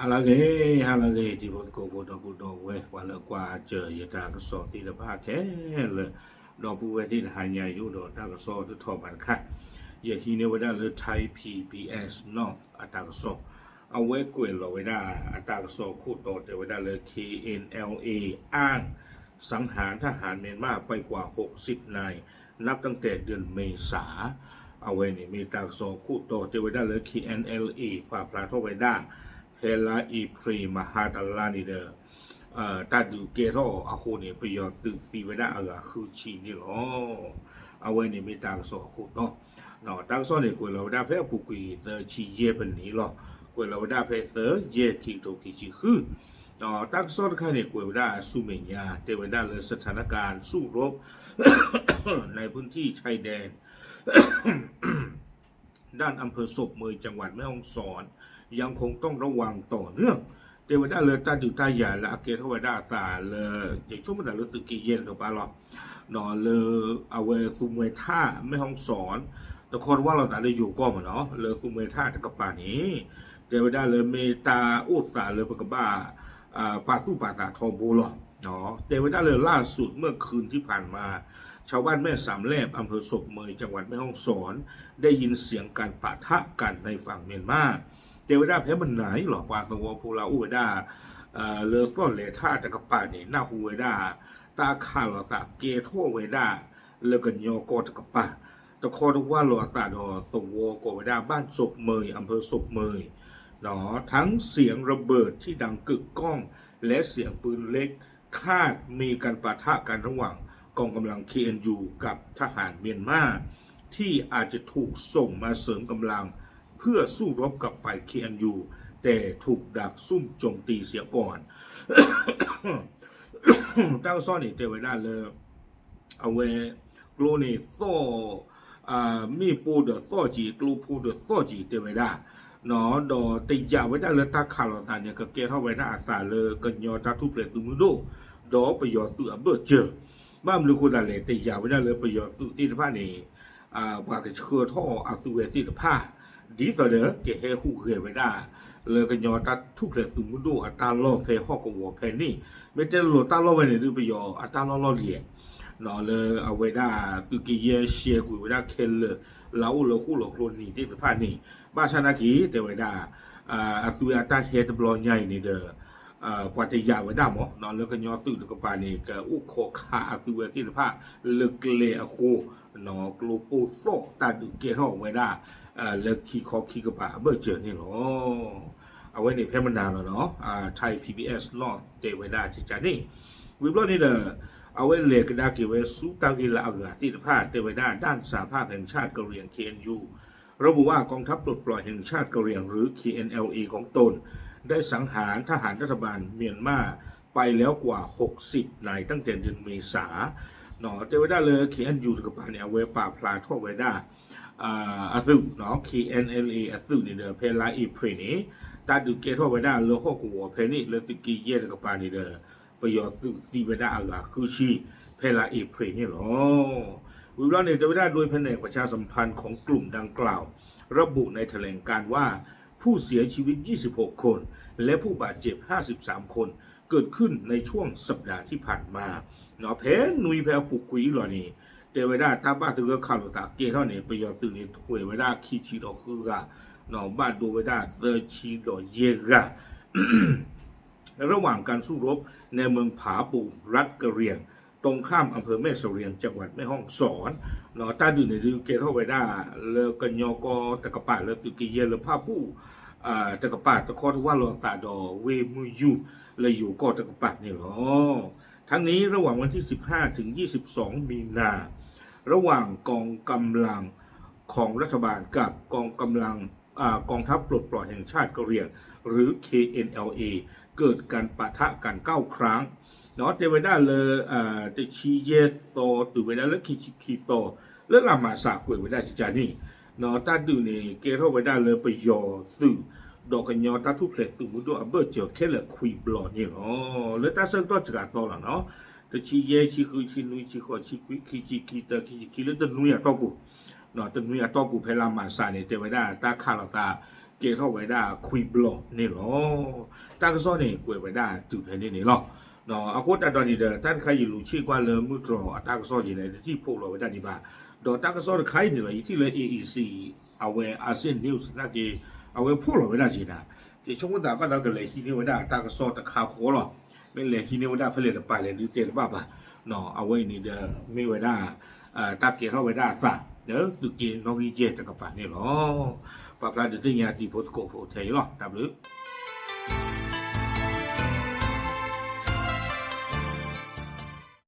halage ti bot ko bot ko do we wala kwa je yata ka so ti da ba ke le do bu we ti ha nya yu do ta ka so to tho ban kha ye hi ne wada le Thai PBS North ata ka so a we kwe lo we da ata ka so khu to te we da le KNLA อ้างสังหารทหารเมียนมาไปกว่า60นายนับตั้งแต่เดือนเมษาเอาไว้นี่มีตากสอคู่โตเจวิดาเลย KNLA ป่าพลาทไว้ได้เพลาอีพรีมหาตลานี่เด้อตาดูเกโรอาคูนี่ไปยอดตึกตีไว้ได้อะไรคือชีนี่หรอเอาไว้นี่มีตากสอคู่โตเนาะตากสอนี่กูเราได้เพื่อปุกุยเตอชีเย่เป็นนี้หรอกูเราได้เพื่อเตอเย่คิงโตคิชิคือตักซอดข้าเนี่ยกวยได้สู้เมียเทวดาเลยสถานการณ์สู้รบ ในพื้นที่ชายแดน ด้านอำเภอศพเมยจังหวัดแม่ฮ่องสอนยังคงต้องระวังต่อเนื่องเทวดาเลยตาดูตาใหญ่และอาเกทวดาตาเลยอย่างช่วงมันเลยตึกกีเย็นกับปลาหรอกนอนเลยเอาไว้ซุมเมท่าแม่ฮ่องสอนแต่คนว่าเราแต่ได้อยู่ก็มันเนาะเลยซุมเมท่าจะกับป่านี้เทวดาเลยเมตาอุตสาเลยปกบ้าปาตู้ปาตาทองโบหรอเนาะแต่ว่าได้เลยล่าสุดเมื่อคืนที่ผ่านมาชาวบ้านแม่สามแลบอำเภอศพเมยจังหวัดแม่ฮ่องสอนได้ยินเสียงการปะทะกันในฝั่งเมียนมาเทวดาแพ้มันไหนหรอปาสวพูลาอูเวดาเลอซ่อนเลท่าตะกปานี่หน้าฮูเวดาตาคาหรอตาเกโทเวดาเลกันยอกอตะกปาตะคอทุกว่าหรอตาดอสวโกเวดาบ้านศพเมยอำเภอศพเมยเนาะทั้งเสียงระเบิดที่ดังกึกก้องและเสียงปืนเล็กคาดมีการปะทะกันระหว่างกองกำลัง KNU กับทหารเมียนมาที่อาจจะถูกส่งมาเสริมกำลังเพื่อสู้รบกับฝ่าย KNU แต่ถูกดักซุ่มโจมตีเสียก่อน ตั้งซ่อนอีกเตไว้ได้เลยเอาไว้กลูนี่โซ่มีปูเดอโซ่จีกลูปูเดอโซ่จีเตไว้ได้เนาะดอติยาไว้ได้เลยตาขาลตาเนี่ยก็เกเข้าไว้ได้อาสาเลยกันยอตาทุเปลือกตุ้มดูดอไปยอตัวเบอร์เจอบ้านลูกคนนั้นเลยติยาไว้ได้เลยไปยอตัวที่ผ้านี่ปากเชื่อท่ออาตัวที่ผ้าดีต่อเด้อเกเฮคู่เคยไว้ได้เลยกันยอตาทุเปลือกตุ้มดูอัตราล้อเพย์ห้องกวัวเพย์นี่ไม่ใช่โลตาล้อไว้เนี่ยดูไปยออัตราล้อเลี้ยเนาะเลยเอาไว้ได้ตุกี้เยเชียกุยไว้ได้เคลเลยแล้วเราคู่หลอกลวงนี่ที่ผ้านี่บ้านชนะกีเตไว้ได้ตัวตาเฮดบลอใหญ่นี่เด้อปัจจัยไว้ได้หมอนอนแล้วก็ยอตื่นกับปานี่ก็อุโคขาตัวที่ผ้าเลิกเลอโคเนาะกลูปูโซตาดูเกล้าไว้ได้เลิกขี้คอขี้กับปาเบอร์เจอนี่หรอเอาไว้ในเพจมันนานแล้วเนาะไทย PBS นอเตไว้ได้จิจานี่วิบล้อนี่เด้อเอาไว้เล็กได้เกี่ยวกับสุตากิลาอักที่ผ้าเตไว้ได้ด้านสหภาพแห่งชาติกะเหรี่ยง KNUระบุว่ากองทัพปลดปล่อยแห่งชาติกะเหรี่ยงหรือ KNLA ของตนได้สังหารทหารรัฐบาลเมียนมาไปแล้วกว่า60นายตั้งแต่เดือนเมษาเนาะเตไว้ได้เลย KNU กับปาเนี่ยเอาไว้ป่าพลาทไว้ได้อาซึเนาะ KNLA อาซึนี่เด้อเพลาอีพรีนี่ตาดูเกทไว้ได้เลยข้อกัวเพนี่เลยติกีเย่กับปานี่เด้อประโยชน์ตีไว้ได้อะไรคือชีเพลาอีพรีนี่หรอวิวลาเนี่ยจะไม่ได้โดยแผนกประชาสัมพันธ์ของกลุ่มดังกล่าวระบุในแถลงการว่าผู้เสียชีวิต26คนและผู้บาดเจ็บ53คนเกิดขึ้นในช่วงสัปดาห์ที่ผ่านมาเนาะแพ้นุยแพ้ปุกกุยหรอนี่เตไว้ได้ตาบ้าถือข่าวตาเกเท่านี้ประโยชน์ตื่นนี่ถวยไว้ได้ขี้ชีดอกคือกะเนาะบ้านดูไว้ได้เตอชีดอกเยกะ ระหว่างการสู้รบในเมืองผาปูรัฐกะเหรี่ยงตรงข้ามอำเภอแม่เสรียงจังหวัดแม่ฮ่องสอนเนาะตาดูในดูเกเข้าไปได้เลกันยอกอตะกปาเลตุกิเยเลผ้าผู้ตะกปาตะคอทว่าลอตาดอเวมุยูเลยอยู่ก็ตะกปานี่หรอทั้งนี้ระหว่างวันที่15ถึง22มีนาระหว่างกองกำลังของรัฐบาลกับกองกำลังกองทัพปลดปล่อยแห่งชาติกะเหรี่ยงหรือ KNLA เกิดการปะทะกัน9ครั้งเนาะเตไว้ได้เลยติชีเยโตตูไว้ได้แล้วคิโตแล้วลามาสากไว้ได้จิจานี่เนาะตาดูนี่เกเข้าไว้ได้เลยไปยอตื่ดอกกันยอตาทุกเพลตุมุดอับเบอร์เจอแค่ละคุยบลอนี่เนาะแล้วตาเส้นตัวจักรตัวละเนาะติชีเยชีคุยชีนุยชีขอชีคุยชีตาชีแล้วตนุยอะตอกูเนาะตนุยอะตอกูเพลามาสานี่เตไว้ได้ตาคาลตา เกท่าไว้ได้คุยบล็อกนี่หรอตากซ้อนี่กวยไว้ได้จุดนี่หรอเนาะอะโคตตอนนี้เด้อท่านใครอยู่รู้ชื่อว่าเลมุตรอตากซ้อจีเนี่ยที่พวกเราไว้ได้นี่บ่าดอตากซ้อใครนี่ล่ะที่เลย AEC เอาไว้อาเซียนนิวส์นั่นก็เอาไว้พวกเราไว้ได้จีน่ะที่ช่วงนั้นก็เราก็เลยที่นี่ไว้ได้ตากซ้อตะคาโคหรอไม่เลยที่นี่ไว้ได้เพื่อเลยไปเลยดูเจอป่ะเนาะเอาไว้นี่เด้อไม่ไว้ได้ตาเกท่าไว้ได้ซะเด้อสุกี้น้องอีเจตะกับป่ะนี่หรอปะปลาจะตึงยาตีโพดโกโพเทหรอครับหรือ